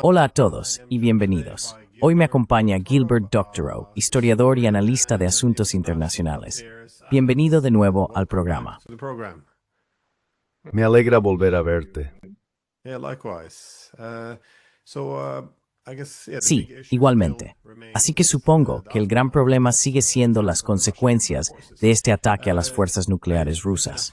Hola a todos y bienvenidos. Hoy me acompaña Gilbert Doctorow, historiador y analista de asuntos internacionales. Bienvenido de nuevo al programa. Me alegra volver a verte. Sí, igualmente. Así que supongo que el gran problema sigue siendo las consecuencias de este ataque a las fuerzas nucleares rusas.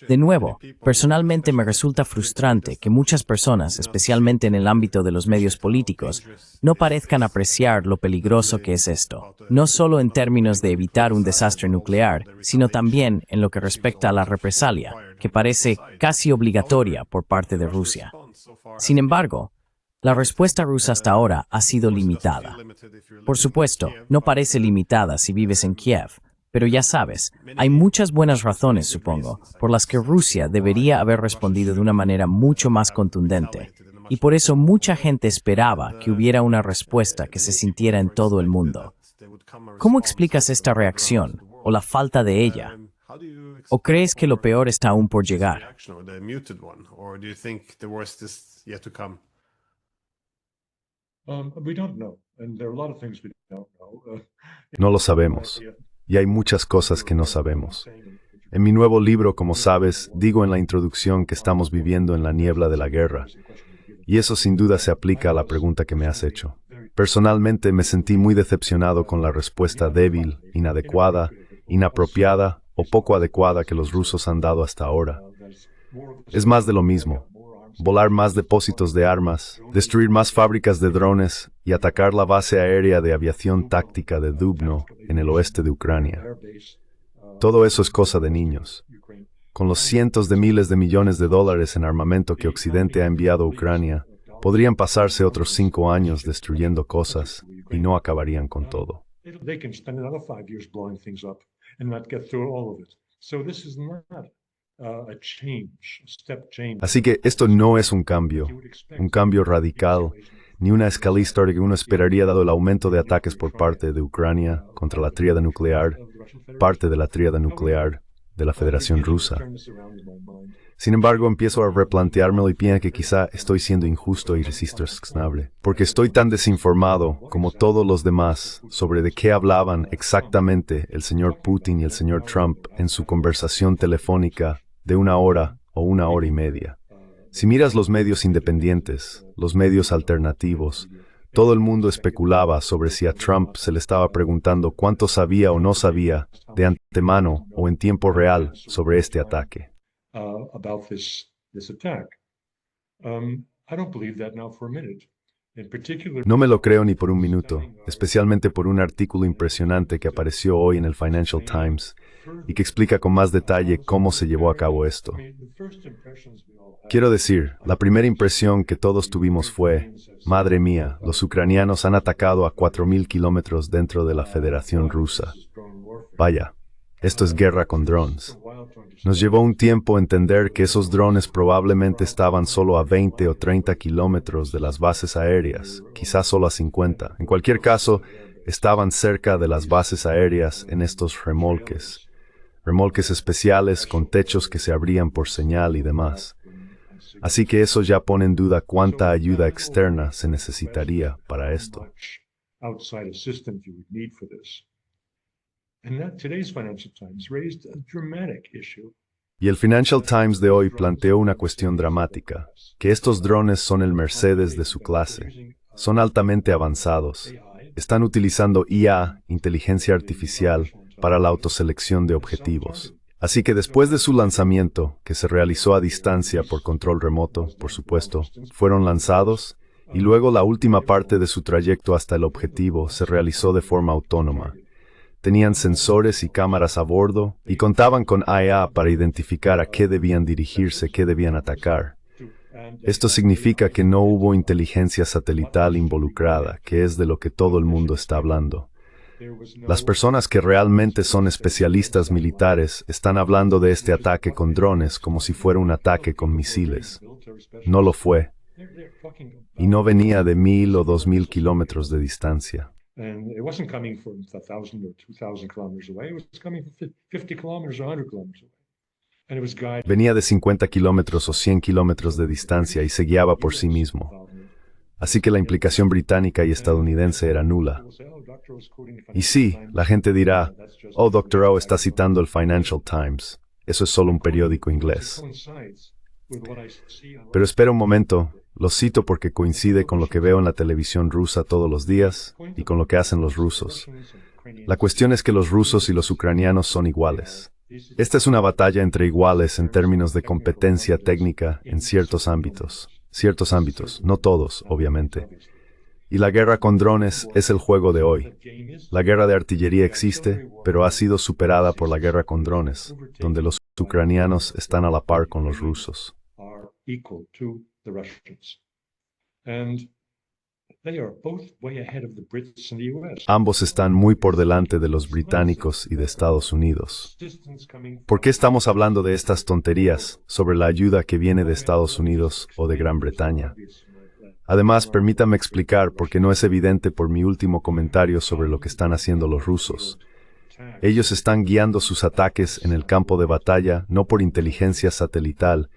De nuevo, personalmente me resulta frustrante que muchas personas, especialmente en el ámbito de los medios políticos, no parezcan apreciar lo peligroso que es esto, no solo en términos de evitar un desastre nuclear, sino también en lo que respecta a la represalia, que parece casi obligatoria por parte de Rusia. Sin embargo, la respuesta rusa hasta ahora ha sido limitada. Por supuesto, no parece limitada si vives en Kiev, pero ya sabes, hay muchas buenas razones, supongo, por las que Rusia debería haber respondido de una manera mucho más contundente, y por eso mucha gente esperaba que hubiera una respuesta que se sintiera en todo el mundo. ¿Cómo explicas esta reacción, o la falta de ella? ¿O crees que lo peor está aún por llegar? No lo sabemos, y hay muchas cosas que no sabemos. En mi nuevo libro, como sabes, digo en la introducción que estamos viviendo en la niebla de la guerra, y eso sin duda se aplica a la pregunta que me has hecho. Personalmente me sentí muy decepcionado con la respuesta débil, inadecuada, inapropiada o poco adecuada que los rusos han dado hasta ahora. Es más de lo mismo. Volar más depósitos de armas, destruir más fábricas de drones y atacar la base aérea de aviación táctica de Dubno en el oeste de Ucrania. Todo eso es cosa de niños. Con los cientos de miles de millones de dólares en armamento que Occidente ha enviado a Ucrania, podrían pasarse otros 5 años destruyendo cosas y no acabarían con todo. Así que esto no es un cambio radical, ni una escala histórica que uno esperaría dado el aumento de ataques por parte de Ucrania contra la tríada nuclear, parte de la tríada nuclear de la Federación Rusa. Sin embargo, empiezo a replanteármelo y pienso que quizá estoy siendo injusto y razonable, porque estoy tan desinformado como todos los demás sobre de qué hablaban exactamente el señor Putin y el señor Trump en su conversación telefónica de 1 hora o 1 hora y media. Si miras los medios independientes, los medios alternativos, todo el mundo especulaba sobre si a Trump se le estaba preguntando cuánto sabía o no sabía de antemano o en tiempo real sobre este ataque. No me lo creo ni por un minuto, especialmente por un artículo impresionante que apareció hoy en el Financial Times y que explica con más detalle cómo se llevó a cabo esto. Quiero decir, la primera impresión que todos tuvimos fue, madre mía, los ucranianos han atacado a 4.000 kilómetros dentro de la Federación Rusa. Vaya, esto es guerra con drones. Nos llevó un tiempo entender que esos drones probablemente estaban solo a 20 o 30 kilómetros de las bases aéreas, quizás solo a 50. En cualquier caso, estaban cerca de las bases aéreas en estos remolques especiales con techos que se abrían por señal y demás. Así que eso ya pone en duda cuánta ayuda externa se necesitaría para esto. Y el Financial Times de hoy planteó una cuestión dramática, que estos drones son el Mercedes de su clase. Son altamente avanzados. Están utilizando IA, inteligencia artificial, para la autoselección de objetivos. Así que después de su lanzamiento, que se realizó a distancia por control remoto, por supuesto, fueron lanzados, y luego la última parte de su trayecto hasta el objetivo se realizó de forma autónoma. Tenían sensores y cámaras a bordo, y contaban con IA para identificar a qué debían dirigirse, qué debían atacar. Esto significa que no hubo inteligencia satelital involucrada, que es de lo que todo el mundo está hablando. Las personas que realmente son especialistas militares están hablando de este ataque con drones como si fuera un ataque con misiles. No lo fue. Y no venía de 1.000 o 2.000 kilómetros de distancia. Venía de 50 kilómetros o 100 kilómetros de distancia y se guiaba por sí mismo. Así que la implicación británica y estadounidense era nula. Y sí, la gente dirá, oh, Dr. O está citando el Financial Times. Eso es solo un periódico inglés. Pero espera un momento, lo cito porque coincide con lo que veo en la televisión rusa todos los días y con lo que hacen los rusos. La cuestión es que los rusos y los ucranianos son iguales. Esta es una batalla entre iguales en términos de competencia técnica en ciertos ámbitos, no todos, obviamente. Y la guerra con drones es el juego de hoy. La guerra de artillería existe, pero ha sido superada por la guerra con drones, donde los ucranianos están a la par con los rusos. Ambos están muy por delante de los británicos y de Estados Unidos. ¿Por qué estamos hablando de estas tonterías sobre la ayuda que viene de Estados Unidos o de Gran Bretaña? Además, permítame explicar porque no es evidente por mi último comentario sobre lo que están haciendo los rusos. Ellos están guiando sus ataques en el campo de batalla no por inteligencia satelital,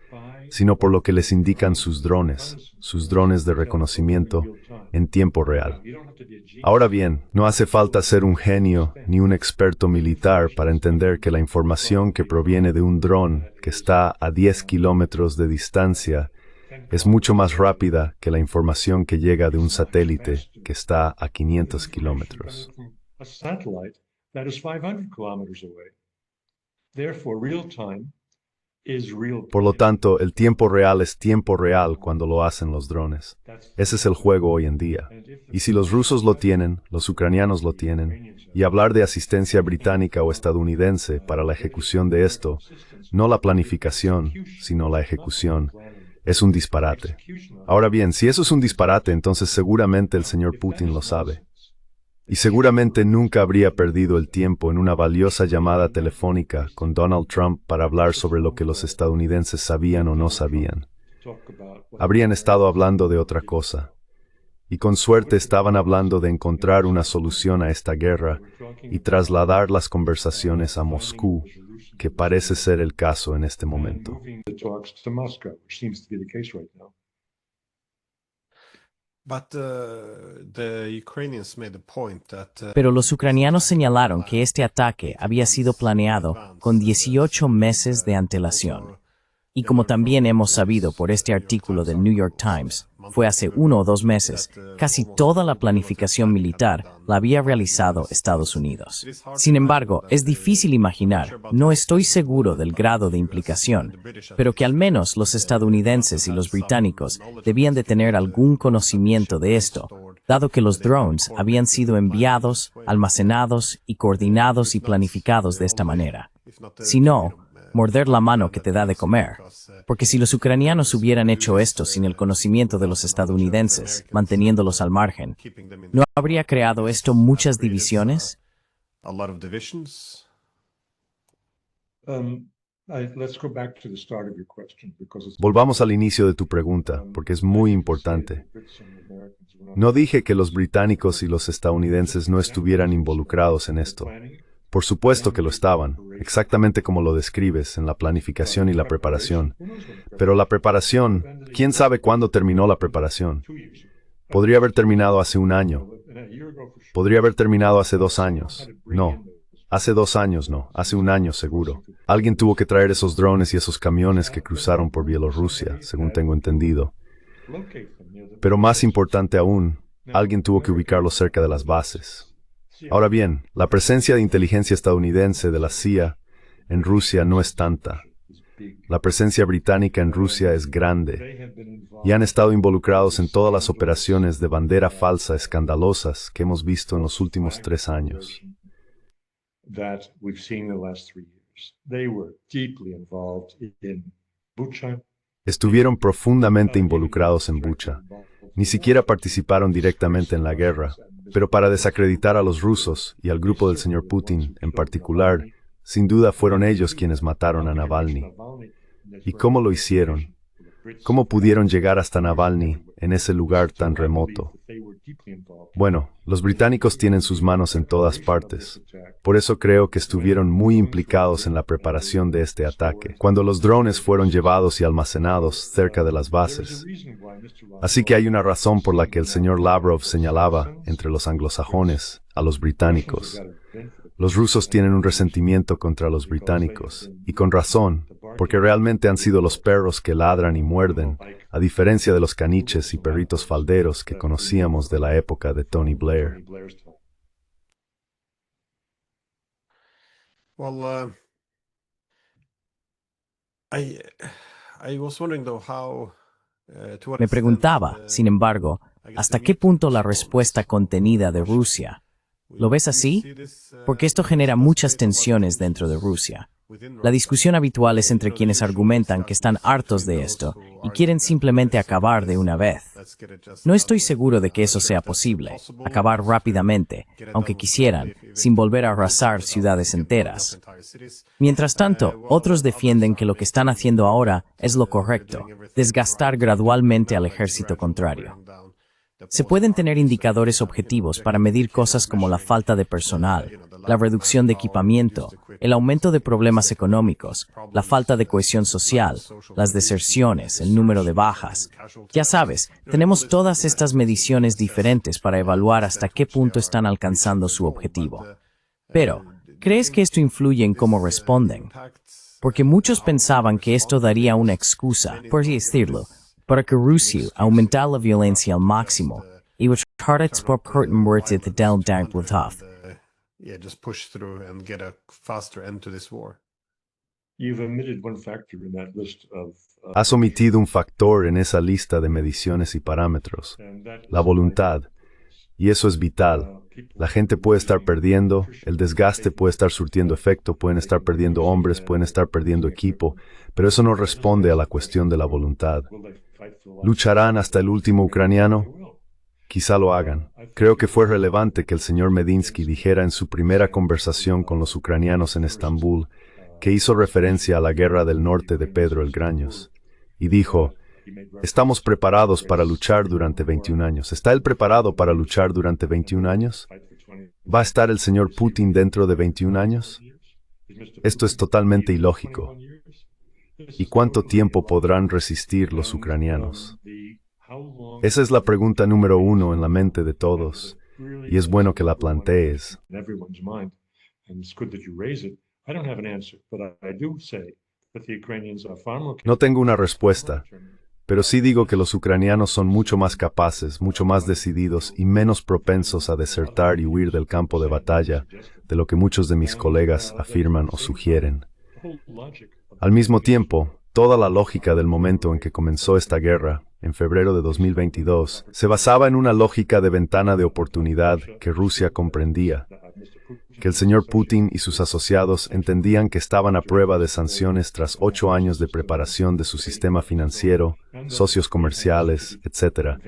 sino por lo que les indican sus drones de reconocimiento en tiempo real. Ahora bien, no hace falta ser un genio ni un experto militar para entender que la información que proviene de un dron que está a 10 kilómetros de distancia es mucho más rápida que la información que llega de un satélite que está a 500 kilómetros. Por lo tanto, el tiempo real es tiempo real cuando lo hacen los drones. Ese es el juego hoy en día. Y si los rusos lo tienen, los ucranianos lo tienen, y hablar de asistencia británica o estadounidense para la ejecución de esto, no la planificación, sino la ejecución, es un disparate. Ahora bien, si eso es un disparate, entonces seguramente el señor Putin lo sabe. Y seguramente nunca habría perdido el tiempo en una valiosa llamada telefónica con Donald Trump para hablar sobre lo que los estadounidenses sabían o no sabían. Habrían estado hablando de otra cosa. Y con suerte estaban hablando de encontrar una solución a esta guerra y trasladar las conversaciones a Moscú, que parece ser el caso en este momento. Pero los ucranianos señalaron que este ataque había sido planeado con 18 meses de antelación. Y como también hemos sabido por este artículo del New York Times, fue hace 1 o 2 meses, casi toda la planificación militar la había realizado Estados Unidos. Sin embargo, es difícil imaginar, no estoy seguro del grado de implicación, pero que al menos los estadounidenses y los británicos debían de tener algún conocimiento de esto, dado que los drones habían sido enviados, almacenados y coordinados y planificados de esta manera. Si no, morder la mano que te da de comer. Porque si los ucranianos hubieran hecho esto sin el conocimiento de los estadounidenses, manteniéndolos al margen, ¿no habría creado esto muchas divisiones? Volvamos al inicio de tu pregunta, porque es muy importante. No dije que los británicos y los estadounidenses no estuvieran involucrados en esto. Por supuesto que lo estaban, exactamente como lo describes, en la planificación y la preparación. Pero la preparación, ¿quién sabe cuándo terminó la preparación? Podría haber terminado hace 1 año. Podría haber terminado hace 2 años. No. Hace 2 años no, hace 1 año seguro. Alguien tuvo que traer esos drones y esos camiones que cruzaron por Bielorrusia, según tengo entendido. Pero más importante aún, alguien tuvo que ubicarlos cerca de las bases. Ahora bien, la presencia de inteligencia estadounidense de la CIA en Rusia no es tanta. La presencia británica en Rusia es grande y han estado involucrados en todas las operaciones de bandera falsa escandalosas que hemos visto en los últimos 3 años. Estuvieron profundamente involucrados en Bucha. Ni siquiera participaron directamente en la guerra, pero para desacreditar a los rusos y al grupo del señor Putin en particular, sin duda fueron ellos quienes mataron a Navalny. ¿Y cómo lo hicieron? ¿Cómo pudieron llegar hasta Navalny en ese lugar tan remoto? Bueno, Los británicos tienen sus manos en todas partes. Por eso creo que estuvieron muy implicados en la preparación de este ataque, cuando los drones fueron llevados y almacenados cerca de las bases. Así que hay una razón por la que el señor Lavrov señalaba, entre los anglosajones, a los británicos. Los rusos tienen un resentimiento contra los británicos, y con razón, porque realmente han sido los perros que ladran y muerden, a diferencia de los caniches y perritos falderos que conocíamos de la época de Tony Blair. Well, I was wondering though how to what Me extent, preguntaba, sin embargo, hasta qué punto la respuesta contenida de Rusia. ¿Lo ves así? Porque esto genera muchas tensiones dentro de Rusia. La discusión habitual es entre quienes argumentan que están hartos de esto y quieren simplemente acabar de una vez. No estoy seguro de que eso sea posible, acabar rápidamente, aunque quisieran, sin volver a arrasar ciudades enteras. Mientras tanto, otros defienden que lo que están haciendo ahora es lo correcto, desgastar gradualmente al ejército contrario. Se pueden tener indicadores objetivos para medir cosas como la falta de personal, la reducción de equipamiento, el aumento de problemas económicos, la falta de cohesión social, las deserciones, el número de bajas. Ya sabes, tenemos todas estas mediciones diferentes para evaluar hasta qué punto están alcanzando su objetivo. Pero, ¿crees que esto influye en cómo responden? Porque muchos pensaban que esto daría una excusa, por así decirlo, para que Rusia aumentara la violencia al máximo y retrasara just push through and get a faster end to this war. You've omitted one factor in that list of Has omitido un factor en esa lista de mediciones y parámetros, la voluntad, y eso es vital. La gente puede estar perdiendo, el desgaste puede estar surtiendo efecto, pueden estar perdiendo hombres, pueden estar perdiendo equipo, pero eso no responde a la cuestión de la voluntad. ¿Lucharán hasta el último ucraniano? Quizá lo hagan. Creo que fue relevante que el señor Medinsky dijera en su primera conversación con los ucranianos en Estambul que hizo referencia a la guerra del norte de Pedro el Graños, y dijo: estamos preparados para luchar durante 21 años. ¿Está él preparado para luchar durante 21 años? ¿Va a estar el señor Putin dentro de 21 años? Esto es totalmente ilógico. ¿Y cuánto tiempo podrán resistir los ucranianos? Esa es la pregunta número uno en la mente de todos, y es bueno que la plantees. No tengo una respuesta, pero sí digo que los ucranianos son mucho más capaces, mucho más decididos y menos propensos a desertar y huir del campo de batalla de lo que muchos de mis colegas afirman o sugieren. Al mismo tiempo, toda la lógica del momento en que comenzó esta guerra, en febrero de 2022, se basaba en una lógica de ventana de oportunidad que Rusia comprendía, que el señor Putin y sus asociados entendían que estaban a prueba de sanciones tras 8 años de preparación de su sistema financiero, socios comerciales, etc.,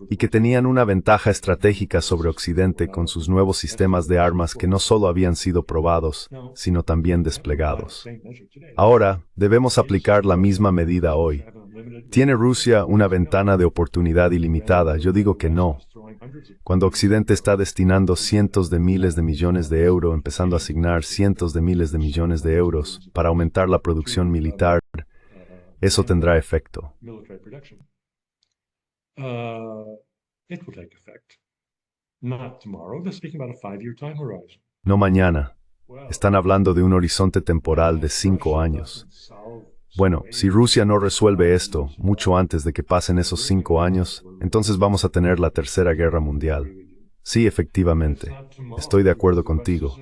y que tenían una ventaja estratégica sobre Occidente con sus nuevos sistemas de armas que no solo habían sido probados, sino también desplegados. Ahora, debemos aplicar la misma medida hoy. ¿Tiene Rusia una ventana de oportunidad ilimitada? Yo digo que no. Cuando Occidente está destinando cientos de miles de millones de euros, empezando a asignar cientos de miles de millones de euros para aumentar la producción militar, eso tendrá efecto. No mañana. Están hablando de un horizonte temporal de 5 años. Bueno, si Rusia no resuelve esto mucho antes de que pasen esos 5 años, entonces vamos a tener la Tercera Guerra Mundial. Sí, efectivamente, estoy de acuerdo contigo,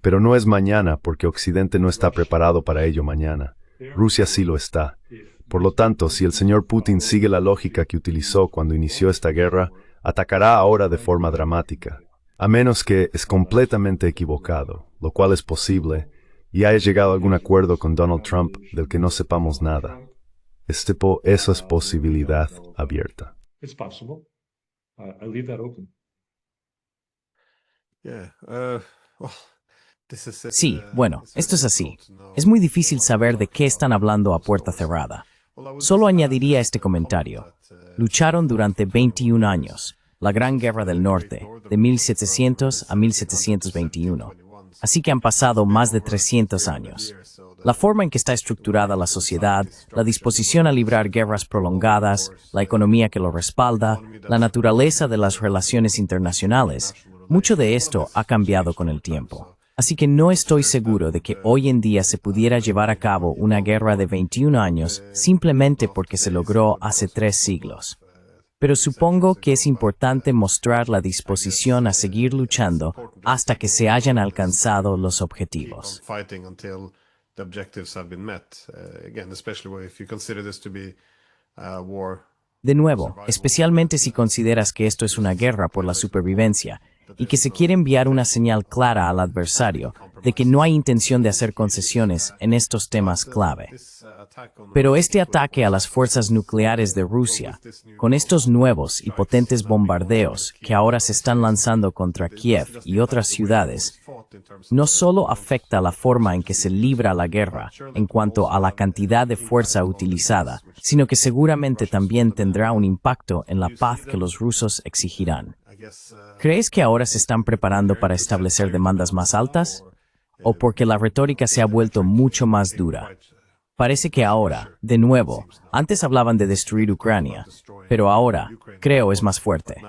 pero no es mañana porque Occidente no está preparado para ello mañana. Rusia sí lo está. Por lo tanto, si el señor Putin sigue la lógica que utilizó cuando inició esta guerra, atacará ahora de forma dramática. A menos que es completamente equivocado, lo cual es posible, y haya llegado a algún acuerdo con Donald Trump del que no sepamos nada. Eso es posibilidad abierta. Sí, bueno, esto es así. Es muy difícil saber de qué están hablando a puerta cerrada. Solo añadiría este comentario. Lucharon durante 21 años. la Gran Guerra del Norte, de 1700 a 1721. Así que han pasado más de 300 años. La forma en que está estructurada la sociedad, la disposición a librar guerras prolongadas, la economía que lo respalda, la naturaleza de las relaciones internacionales, mucho de esto ha cambiado con el tiempo. Así que no estoy seguro de que hoy en día se pudiera llevar a cabo una guerra de 21 años simplemente porque se logró hace 3 siglos. Pero supongo que es importante mostrar la disposición a seguir luchando hasta que se hayan alcanzado los objetivos. De nuevo, especialmente si consideras que esto es una guerra por la supervivencia y que se quiere enviar una señal clara al adversario de que no hay intención de hacer concesiones en estos temas clave. Pero este ataque a las fuerzas nucleares de Rusia, con estos nuevos y potentes bombardeos que ahora se están lanzando contra Kiev y otras ciudades, no solo afecta la forma en que se libra la guerra en cuanto a la cantidad de fuerza utilizada, sino que seguramente también tendrá un impacto en la paz que los rusos exigirán. ¿Crees que ahora se están preparando para establecer demandas más altas? ¿O porque la retórica se ha vuelto mucho más dura? Parece que ahora, de nuevo, antes hablaban de destruir Ucrania, pero ahora, creo, es más fuerte.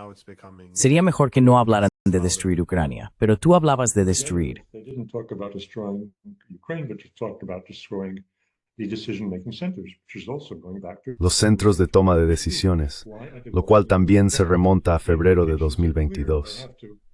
Sería mejor que no hablaran de destruir Ucrania, pero tú hablabas de destruir. Los centros de toma de decisiones, lo cual también se remonta a febrero de 2022.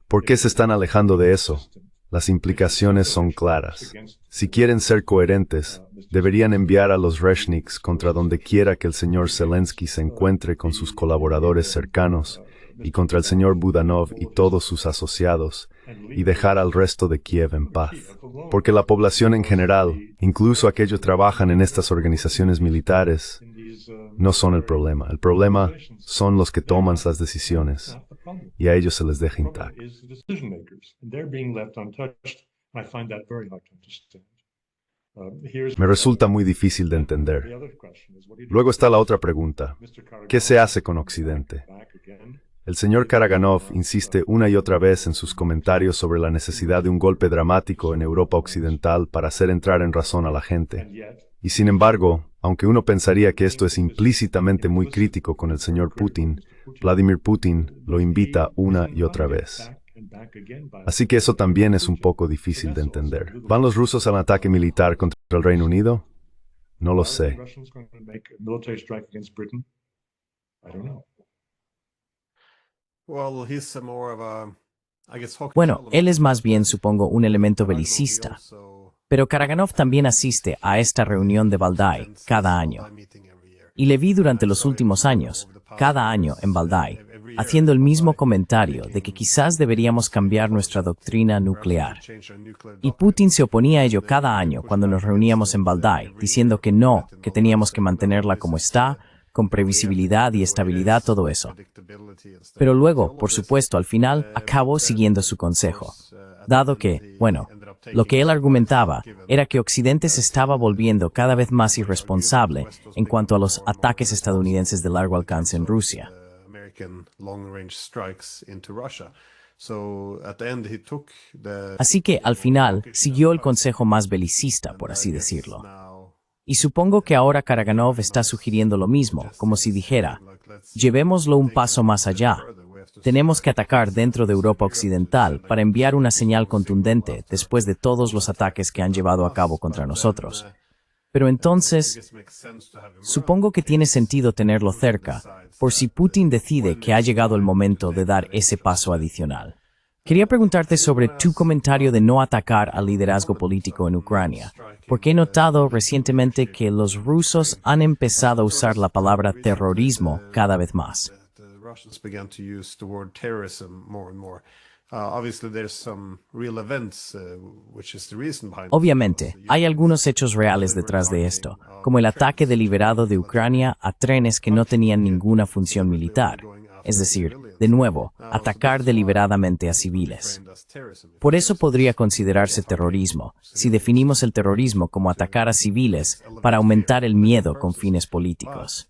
¿Por qué se están alejando de eso? Las implicaciones son claras. Si quieren ser coherentes, deberían enviar a los Reshniks contra donde quiera que el señor Zelensky se encuentre con sus colaboradores cercanos y contra el señor Budanov y todos sus asociados, y dejar al resto de Kiev en paz. Porque la población en general, incluso aquellos que trabajan en estas organizaciones militares, no son el problema. El problema son los que toman las decisiones, y a ellos se les deja intactos. Me resulta muy difícil de entender. Luego está la otra pregunta. ¿Qué se hace con Occidente? El señor Karaganov insiste una y otra vez en sus comentarios sobre la necesidad de un golpe dramático en Europa Occidental para hacer entrar en razón a la gente. Y sin embargo, aunque uno pensaría que esto es implícitamente muy crítico con el señor Putin, Vladimir Putin lo invita una y otra vez. Así que eso también es un poco difícil de entender. ¿Van los rusos al ataque militar contra el Reino Unido? No lo sé. Bueno, él es más bien, supongo, un elemento belicista. Pero Karaganov también asiste a esta reunión de Valdai cada año. Y le vi durante los últimos años, cada año en Valdai, haciendo el mismo comentario de que quizás deberíamos cambiar nuestra doctrina nuclear. Y Putin se oponía a ello cada año cuando nos reuníamos en Valdai, diciendo que no, que teníamos que mantenerla como está, con previsibilidad y estabilidad, todo eso. Pero luego, por supuesto, al final, acabó siguiendo su consejo, dado que, bueno, lo que él argumentaba era que Occidente se estaba volviendo cada vez más irresponsable en cuanto a los ataques estadounidenses de largo alcance en Rusia. Así que, al final, siguió el consejo más belicista, por así decirlo. Y supongo que ahora Karaganov está sugiriendo lo mismo, como si dijera, llevémoslo un paso más allá. Tenemos que atacar dentro de Europa Occidental para enviar una señal contundente después de todos los ataques que han llevado a cabo contra nosotros. Pero entonces, supongo que tiene sentido tenerlo cerca, por si Putin decide que ha llegado el momento de dar ese paso adicional. Quería preguntarte sobre tu comentario de no atacar al liderazgo político en Ucrania, porque he notado recientemente que los rusos han empezado a usar la palabra terrorismo cada vez más. Obviamente, hay algunos hechos reales detrás de esto, como el ataque deliberado de Ucrania a trenes que no tenían ninguna función militar. Es decir, de nuevo, atacar deliberadamente a civiles. Por eso podría considerarse terrorismo, si definimos el terrorismo como atacar a civiles para aumentar el miedo con fines políticos.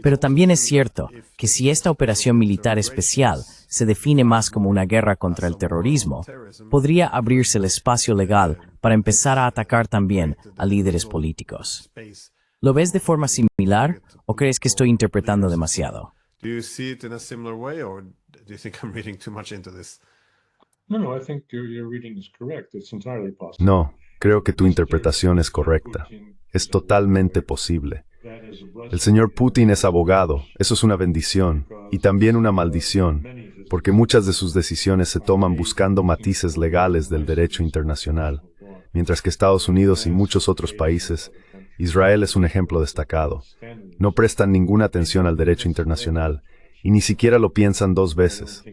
Pero también es cierto que si esta operación militar especial se define más como una guerra contra el terrorismo, podría abrirse el espacio legal para empezar a atacar también a líderes políticos. ¿Lo ves de forma similar o crees que estoy interpretando demasiado? Do you see it in a similar way, or do you think I'm reading too much into this? No, I think your reading is correct. It's entirely possible. No, creo que tu interpretación es correcta. Es totalmente posible. El señor Putin es abogado, eso es una bendición, y también una maldición, porque muchas de sus decisiones se toman buscando matices legales del derecho internacional, mientras que Estados Unidos y muchos otros países, Israel es un ejemplo destacado, no prestan ninguna atención al derecho internacional, y ni siquiera lo piensan dos veces.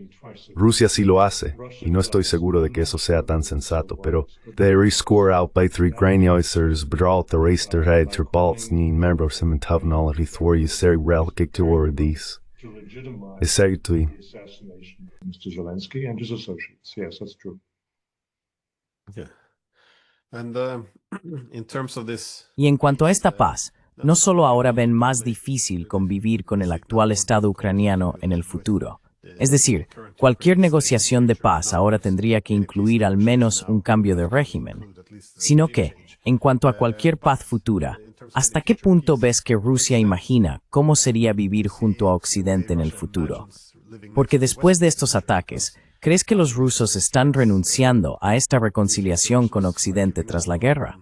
Rusia sí lo hace, y no estoy seguro de que eso sea tan sensato, pero they score out by three graniosers, brawl the race their head to balls ni members of technology for you say relkik toward these. To legitimize Exactly. the assassination of Mr. Zelensky and his associates. Yes, that's true. Yeah. And in terms of this, Y en cuanto a esta paz, no solo ahora ven más difícil convivir con el actual Estado ucraniano en el futuro. Es decir, cualquier negociación de paz ahora tendría que incluir al menos un cambio de régimen, sino que, en cuanto a cualquier paz futura, ¿hasta qué punto ves que Rusia imagina cómo sería vivir junto a Occidente en el futuro? Porque después de estos ataques, ¿crees que los rusos están renunciando a esta reconciliación con Occidente tras la guerra?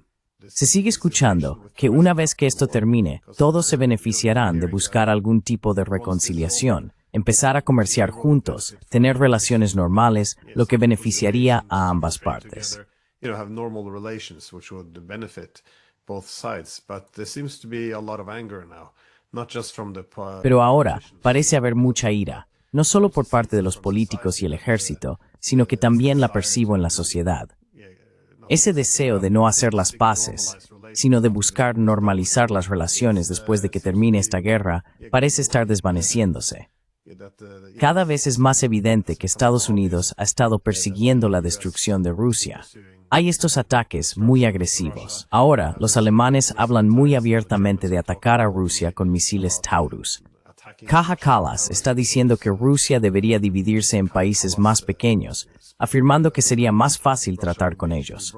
Se sigue escuchando que una vez que esto termine, todos se beneficiarán de buscar algún tipo de reconciliación, empezar a comerciar juntos, tener relaciones normales, lo que beneficiaría a ambas partes. have normal relations, which would benefit both sides. But there seems to be a lot of anger now, not just from the Pero ahora parece haber mucha ira, no solo por parte de los políticos y el ejército, sino que también la percibo en la sociedad. Ese deseo de no hacer las paces, sino de buscar normalizar las relaciones después de que termine esta guerra, parece estar desvaneciéndose. Cada vez es más evidente que Estados Unidos ha estado persiguiendo la destrucción de Rusia. Hay estos ataques muy agresivos. Ahora, los alemanes hablan muy abiertamente de atacar a Rusia con misiles Taurus. Kaja Kallas está diciendo que Rusia debería dividirse en países más pequeños, afirmando que sería más fácil tratar con ellos.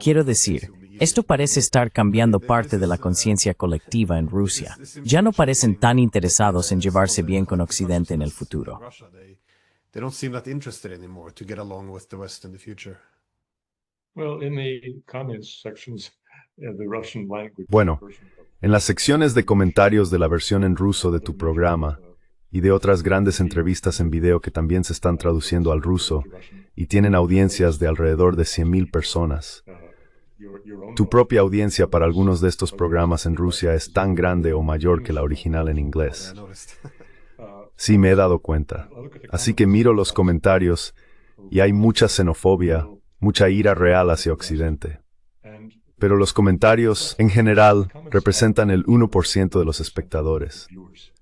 Quiero decir, esto parece estar cambiando parte de la conciencia colectiva en Rusia. Ya no parecen tan interesados en llevarse bien con Occidente en el futuro. They don't seem that interested anymore to get along with the West in the future. Well, in the comments sections, the Russian language. Bueno, en las secciones de comentarios de la versión en ruso de tu programa y de otras grandes entrevistas en video que también se están traduciendo al ruso y tienen audiencias de alrededor de 100,000 personas. Tu propia audiencia para algunos de estos programas en Rusia es tan grande o mayor que la original en inglés. Sí, me he dado cuenta. Así que miro los comentarios y hay mucha xenofobia, mucha ira real hacia Occidente. Pero los comentarios, en general, representan el 1% de los espectadores.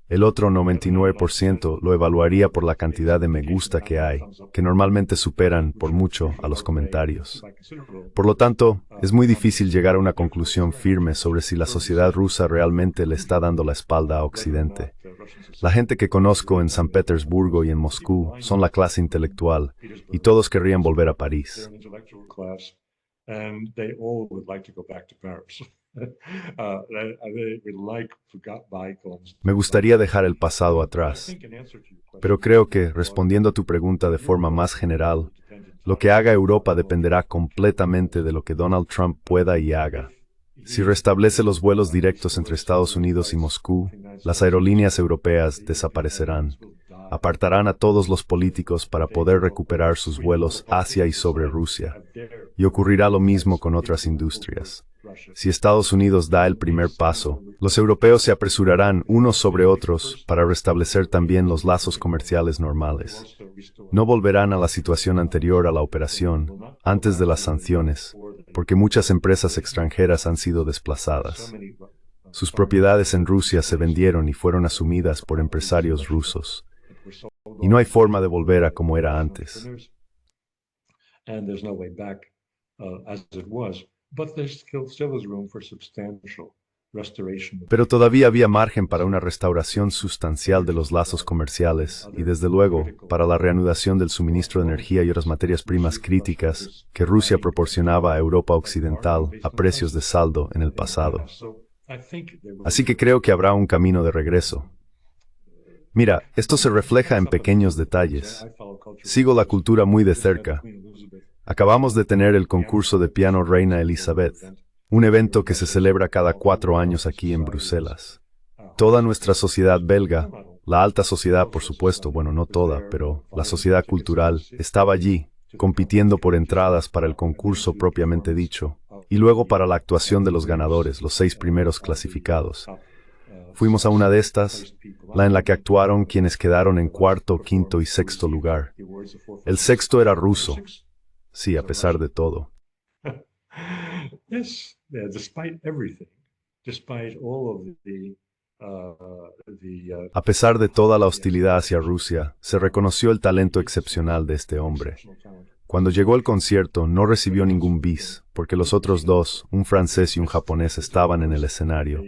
El otro 99% lo evaluaría por la cantidad de me gusta que hay, que normalmente superan por mucho a los comentarios. Por lo tanto, es muy difícil llegar a una conclusión firme sobre si la sociedad rusa realmente le está dando la espalda a Occidente. La gente que conozco en San Petersburgo y en Moscú son la clase intelectual, y todos querrían volver a París. And they all would like to go back to Paris. They would like forgot bygones. Me gustaría dejar el pasado atrás, pero creo que, respondiendo a tu pregunta de forma más general, lo que haga Europa dependerá completamente de lo que Donald Trump pueda y haga. Si restablece los vuelos directos entre Estados Unidos y Moscú, las aerolíneas europeas desaparecerán. Apartarán a todos los políticos para poder recuperar sus vuelos hacia y sobre Rusia. Y ocurrirá lo mismo con otras industrias. Si Estados Unidos da el primer paso, los europeos se apresurarán unos sobre otros para restablecer también los lazos comerciales normales. No volverán a la situación anterior a la operación, antes de las sanciones, porque muchas empresas extranjeras han sido desplazadas. Sus propiedades en Rusia se vendieron y fueron asumidas por empresarios rusos. Y no hay forma de volver a como era antes. And there's no way back as it was, but there still is room for substantial Pero todavía había margen para una restauración sustancial de los lazos comerciales y, desde luego, para la reanudación del suministro de energía y otras materias primas críticas que Rusia proporcionaba a Europa Occidental a precios de saldo en el pasado. Así que creo que habrá un camino de regreso. Mira, esto se refleja en pequeños detalles. Sigo la cultura muy de cerca. Acabamos de tener el concurso de piano Reina Elizabeth, un evento que se celebra cada 4 años aquí en Bruselas. Toda nuestra sociedad belga, la alta sociedad por supuesto, bueno, no toda, pero la sociedad cultural, estaba allí, compitiendo por entradas para el concurso propiamente dicho, y luego para la actuación de los ganadores, los 6 primeros clasificados. Fuimos a una de estas, la en la que actuaron quienes quedaron en 4º, 5º y 6º lugar. El 6º era ruso. Sí, a pesar de todo. A pesar de toda la hostilidad hacia Rusia, se reconoció el talento excepcional de este hombre. Cuando llegó el concierto, no recibió ningún bis, porque los otros 2, un francés y un japonés, estaban en el escenario.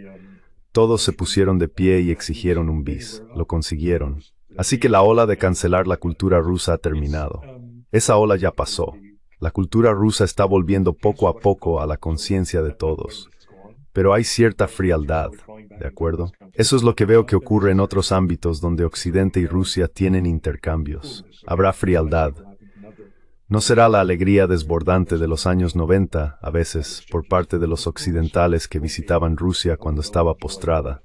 Todos se pusieron de pie y exigieron un bis. Lo consiguieron. Así que la ola de cancelar la cultura rusa ha terminado. Esa ola ya pasó. La cultura rusa está volviendo poco a poco a la conciencia de todos. Pero hay cierta frialdad, ¿de acuerdo? Eso es lo que veo que ocurre en otros ámbitos donde Occidente y Rusia tienen intercambios. Habrá frialdad. No será la alegría desbordante de los años 90, a veces, por parte de los occidentales que visitaban Rusia cuando estaba postrada,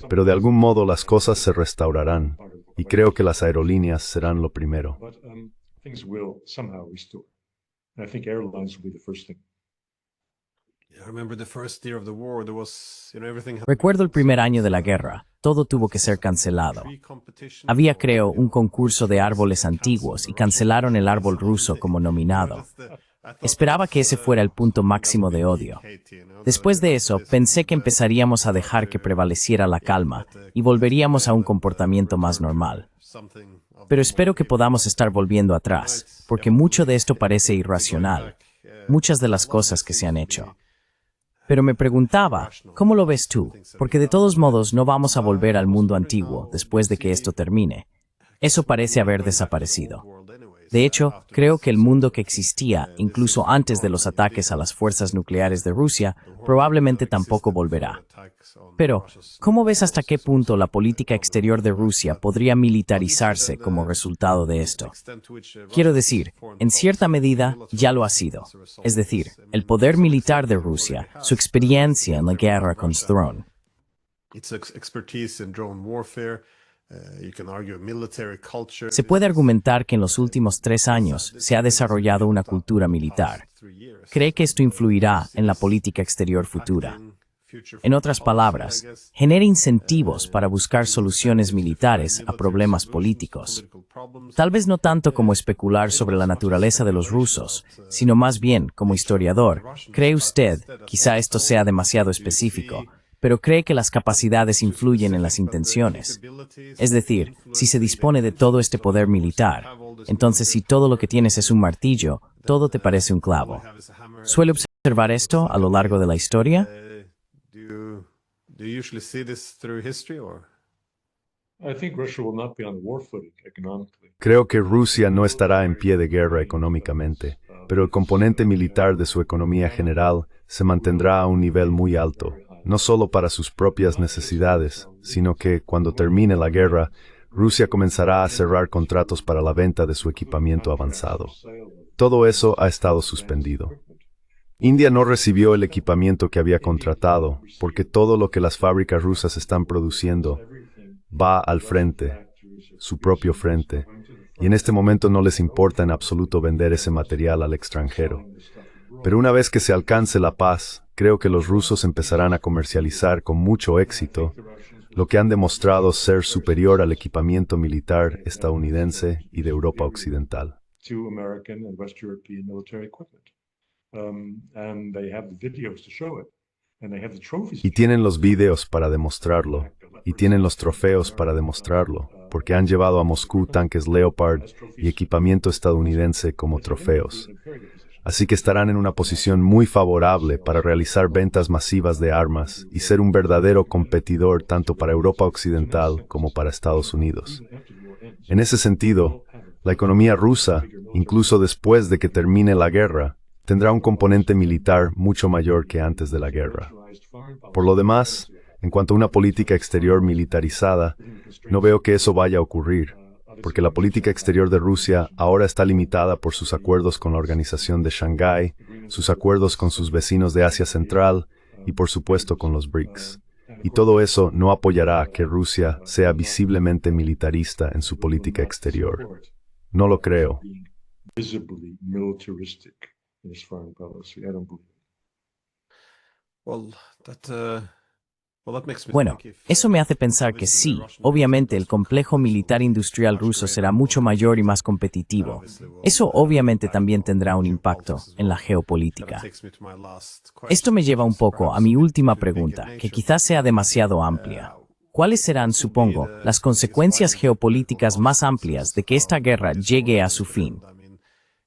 pero de algún modo las cosas se restaurarán, y creo que las aerolíneas serán lo primero. Recuerdo el primer año de la guerra. Todo tuvo que ser cancelado. Había, creo, un concurso de árboles antiguos y cancelaron el árbol ruso como nominado. Esperaba que ese fuera el punto máximo de odio. Después de eso, pensé que empezaríamos a dejar que prevaleciera la calma y volveríamos a un comportamiento más normal. Pero espero que podamos estar volviendo atrás, porque mucho de esto parece irracional, muchas de las cosas que se han hecho. Pero me preguntaba, ¿cómo lo ves tú? Porque de todos modos no vamos a volver al mundo antiguo después de que esto termine. Eso parece haber desaparecido. De hecho, creo que el mundo que existía, incluso antes de los ataques a las fuerzas nucleares de Rusia, probablemente tampoco volverá. Pero, ¿cómo ves hasta qué punto la política exterior de Rusia podría militarizarse como resultado de esto? Quiero decir, en cierta medida ya lo ha sido. Es decir, el poder militar de Rusia, su experiencia en la guerra con Drone. Se puede argumentar que en los últimos 3 años se ha desarrollado una cultura militar. ¿Cree que esto influirá en la política exterior futura? En otras palabras, genera incentivos para buscar soluciones militares a problemas políticos. Tal vez no tanto como especular sobre la naturaleza de los rusos, sino más bien, como historiador, ¿cree usted, quizá esto sea demasiado específico, pero cree que las capacidades influyen en las intenciones? Es decir, si se dispone de todo este poder militar, entonces si todo lo que tienes es un martillo, todo te parece un clavo. ¿Suele observar esto a lo largo de la historia? Do you usually see this through history, or? Creo que Rusia no estará en pie de guerra económicamente, pero el componente militar de su economía general se mantendrá a un nivel muy alto, no solo para sus propias necesidades, sino que, cuando termine la guerra, Rusia comenzará a cerrar contratos para la venta de su equipamiento avanzado. Todo eso ha estado suspendido. India no recibió el equipamiento que había contratado, porque todo lo que las fábricas rusas están produciendo va al frente, su propio frente, y en este momento no les importa en absoluto vender ese material al extranjero. Pero una vez que se alcance la paz, creo que los rusos empezarán a comercializar con mucho éxito lo que han demostrado ser superior al equipamiento militar estadounidense y de Europa Occidental. Y tienen los videos para demostrarlo, y tienen los trofeos para demostrarlo, porque han llevado a Moscú tanques Leopard y equipamiento estadounidense como trofeos. Así que estarán en una posición muy favorable para realizar ventas masivas de armas y ser un verdadero competidor tanto para Europa Occidental como para Estados Unidos. En ese sentido, la economía rusa, incluso después de que termine la guerra, tendrá un componente militar mucho mayor que antes de la guerra. Por lo demás, en cuanto a una política exterior militarizada, no veo que eso vaya a ocurrir, porque la política exterior de Rusia ahora está limitada por sus acuerdos con la Organización de Shanghái, sus acuerdos con sus vecinos de Asia Central y por supuesto con los BRICS. Y todo eso no apoyará que Rusia sea visiblemente militarista en su política exterior. No lo creo. Bueno, eso me hace pensar que sí, obviamente el complejo militar industrial ruso será mucho mayor y más competitivo. Eso obviamente también tendrá un impacto en la geopolítica. Esto me lleva un poco a mi última pregunta, que quizás sea demasiado amplia. ¿Cuáles serán, supongo, las consecuencias geopolíticas más amplias de que esta guerra llegue a su fin?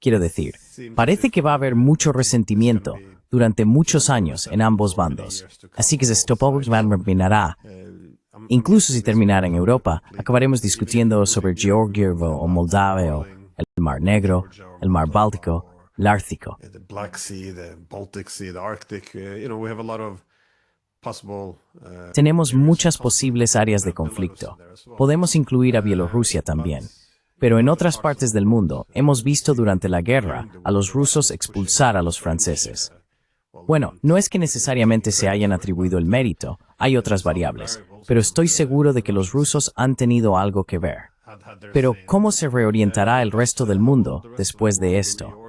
Quiero decir, parece que va a haber mucho resentimiento durante muchos años en ambos bandos. Así que esto terminará. Incluso si terminara en Europa, acabaremos discutiendo sobre Georgia o Moldavia, o el Mar Negro, el Mar Báltico, el Ártico. Tenemos muchas posibles áreas de conflicto. Podemos incluir a Bielorrusia también. Pero en otras partes del mundo, hemos visto durante la guerra a los rusos expulsar a los franceses. Bueno, no es que necesariamente se hayan atribuido el mérito, hay otras variables, pero estoy seguro de que los rusos han tenido algo que ver. Pero, ¿cómo se reorientará el resto del mundo después de esto?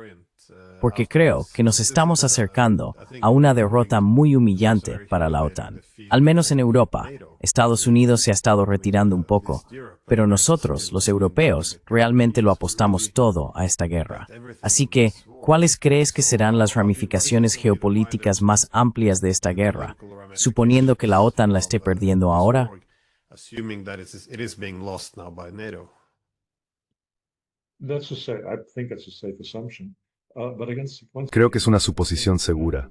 Porque creo que nos estamos acercando a una derrota muy humillante para la OTAN. Al menos en Europa, Estados Unidos se ha estado retirando un poco, pero nosotros, los europeos, realmente lo apostamos todo a esta guerra. Así que, ¿cuáles crees que serán las ramificaciones geopolíticas más amplias de esta guerra, suponiendo que la OTAN la esté perdiendo ahora? Creo que es una suposición segura.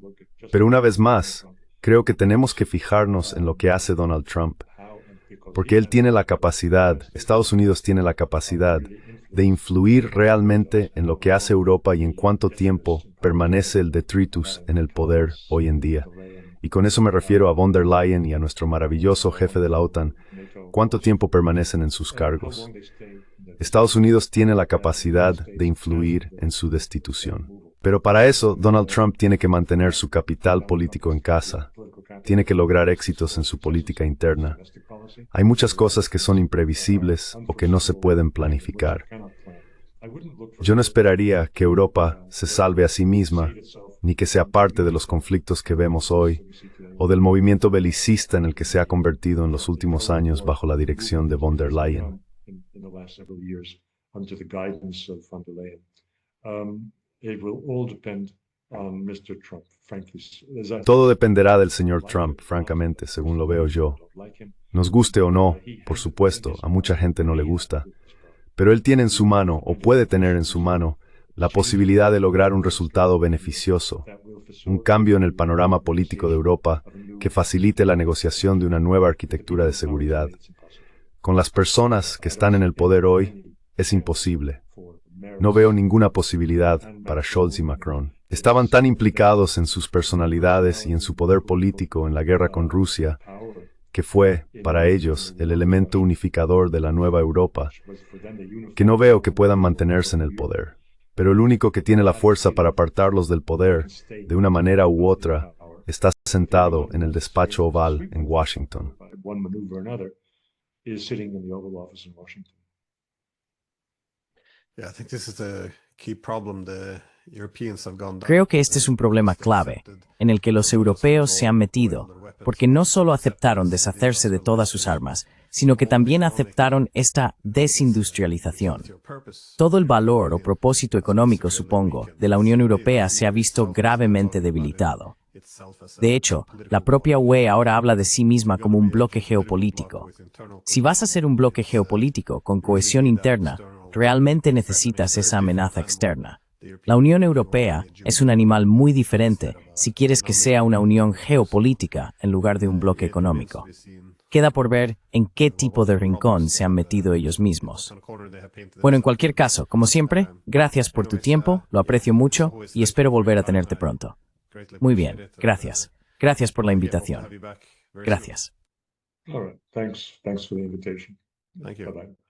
Pero una vez más, creo que tenemos que fijarnos en lo que hace Donald Trump. Porque él tiene la capacidad, Estados Unidos tiene la capacidad de influir realmente en lo que hace Europa y en cuánto tiempo permanece el detritus en el poder hoy en día. Y con eso me refiero a von der Leyen y a nuestro maravilloso jefe de la OTAN, cuánto tiempo permanecen en sus cargos. Estados Unidos tiene la capacidad de influir en su destitución. Pero para eso, Donald Trump tiene que mantener su capital político en casa. Tiene que lograr éxitos en su política interna. Hay muchas cosas que son imprevisibles o que no se pueden planificar. Yo no esperaría que Europa se salve a sí misma, ni que sea parte de los conflictos que vemos hoy, o del movimiento belicista en el que se ha convertido en los últimos años bajo la dirección de von der Leyen. Todo dependerá del señor Trump, francamente, según lo veo yo. Nos guste o no, por supuesto, a mucha gente no le gusta, pero él tiene en su mano, o puede tener en su mano, la posibilidad de lograr un resultado beneficioso, un cambio en el panorama político de Europa que facilite la negociación de una nueva arquitectura de seguridad. Con las personas que están en el poder hoy, es imposible. No veo ninguna posibilidad para Scholz y Macron. Estaban tan implicados en sus personalidades y en su poder político en la guerra con Rusia, que fue, para ellos, el elemento unificador de la nueva Europa, que no veo que puedan mantenerse en el poder. Pero el único que tiene la fuerza para apartarlos del poder, de una manera u otra, está sentado en el despacho oval en Washington. Creo que este es un problema clave, en el que los europeos se han metido, porque no solo aceptaron deshacerse de todas sus armas, sino que también aceptaron esta desindustrialización. Todo el valor o propósito económico, supongo, de la Unión Europea se ha visto gravemente debilitado. De hecho, la propia UE ahora habla de sí misma como un bloque geopolítico. Si vas a ser un bloque geopolítico con cohesión interna, realmente necesitas esa amenaza externa. La Unión Europea es un animal muy diferente si quieres que sea una unión geopolítica en lugar de un bloque económico. Queda por ver en qué tipo de rincón se han metido ellos mismos. Bueno, en cualquier caso, como siempre, gracias por tu tiempo, lo aprecio mucho y espero volver a tenerte pronto. Muy bien, gracias. Gracias por la invitación. Gracias. All right. Thanks for the invitation. Thank you. Bye-bye.